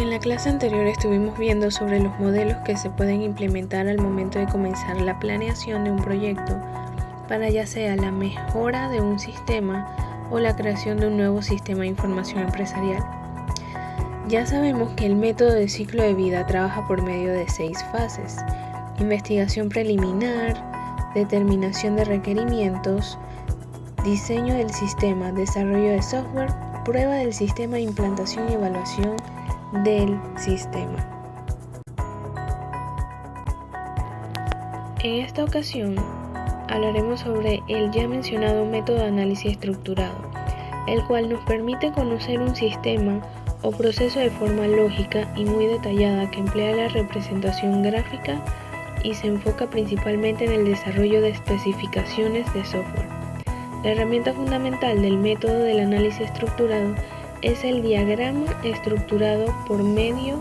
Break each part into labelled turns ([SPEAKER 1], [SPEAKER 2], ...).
[SPEAKER 1] En la clase anterior estuvimos viendo sobre los modelos que se pueden implementar al momento de comenzar la planeación de un proyecto para ya sea la mejora de un sistema o la creación de un nuevo sistema de información empresarial. Ya sabemos que el método de ciclo de vida trabaja por medio de 6 fases: investigación preliminar, determinación de requerimientos, diseño del sistema, desarrollo de software, prueba del sistema, implantación y evaluación del sistema. En esta ocasión hablaremos sobre el ya mencionado método de análisis estructurado, el cual nos permite conocer un sistema o proceso de forma lógica y muy detallada que emplea la representación gráfica y se enfoca principalmente en el desarrollo de especificaciones de software. La herramienta fundamental del método del análisis estructurado es el diagrama estructurado por medio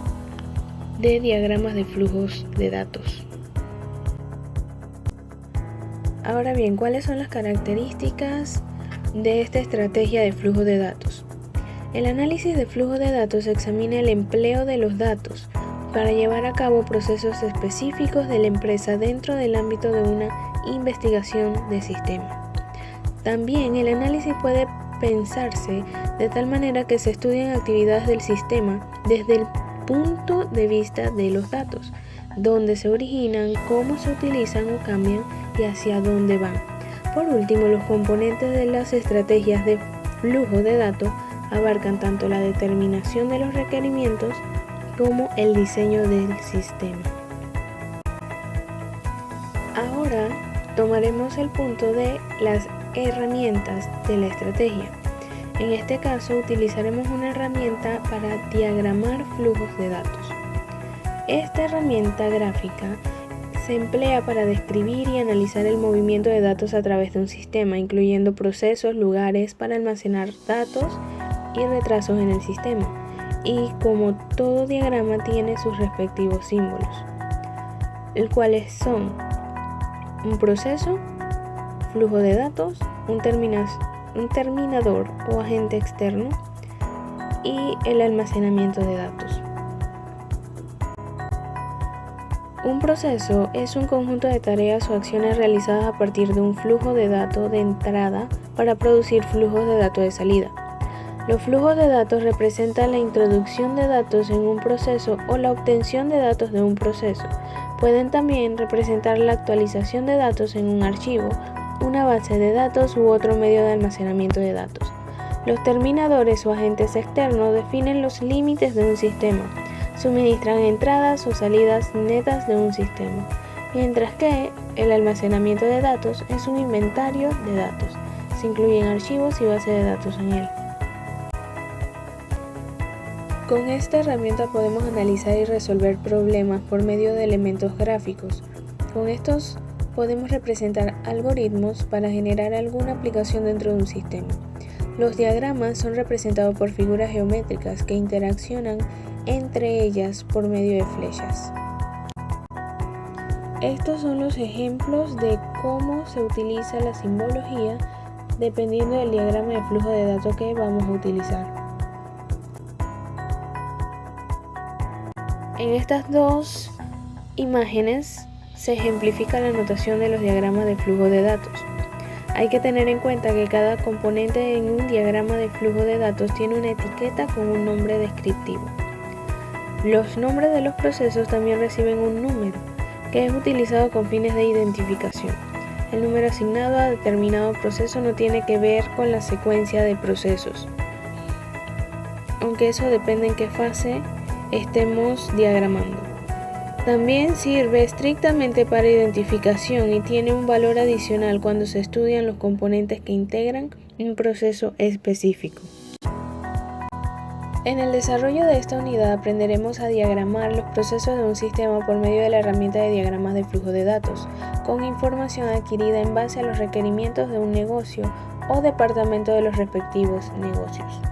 [SPEAKER 1] de diagramas de flujos de datos. Ahora bien, ¿cuáles son las características de esta estrategia de flujo de datos? El análisis de flujo de datos examina el empleo de los datos para llevar a cabo procesos específicos de la empresa dentro del ámbito de una investigación de sistema. También el análisis puede pensarse de tal manera que se estudien actividades del sistema desde el punto de vista de los datos, dónde se originan, cómo se utilizan o cambian y hacia dónde van. Por último, los componentes de las estrategias de flujo de datos abarcan tanto la determinación de los requerimientos como el diseño del sistema. Ahora tomaremos el punto de las herramientas de la estrategia. En este caso utilizaremos una herramienta para diagramar flujos de datos. Esta herramienta gráfica se emplea para describir y analizar el movimiento de datos a través de un sistema, incluyendo procesos, lugares para almacenar datos y retrasos en el sistema. Y como todo diagrama tiene sus respectivos símbolos, los cuales son un proceso, flujo de datos, un terminador o agente externo y el almacenamiento de datos. Un proceso es un conjunto de tareas o acciones realizadas a partir de un flujo de datos de entrada para producir flujos de datos de salida. Los flujos de datos representan la introducción de datos en un proceso o la obtención de datos de un proceso. Pueden también representar la actualización de datos en un archivo, una base de datos u otro medio de almacenamiento de datos. Los terminadores o agentes externos definen los límites de un sistema, suministran entradas o salidas netas de un sistema, mientras que el almacenamiento de datos es un inventario de datos. Se incluyen archivos y bases de datos en él. Con esta herramienta podemos analizar y resolver problemas por medio de elementos gráficos. Con estos podemos representar algoritmos para generar alguna aplicación dentro de un sistema. Los diagramas son representados por figuras geométricas que interaccionan entre ellas por medio de flechas. Estos son los ejemplos de cómo se utiliza la simbología dependiendo del diagrama de flujo de datos que vamos a utilizar. En estas dos imágenes se ejemplifica la notación de los diagramas de flujo de datos. Hay que tener en cuenta que cada componente en un diagrama de flujo de datos tiene una etiqueta con un nombre descriptivo. Los nombres de los procesos también reciben un número, que es utilizado con fines de identificación. El número asignado a determinado proceso no tiene que ver con la secuencia de procesos, aunque eso depende en qué fase estemos diagramando. También sirve estrictamente para identificación y tiene un valor adicional cuando se estudian los componentes que integran un proceso específico. En el desarrollo de esta unidad aprenderemos a diagramar los procesos de un sistema por medio de la herramienta de diagramas de flujo de datos, con información adquirida en base a los requerimientos de un negocio o departamento de los respectivos negocios.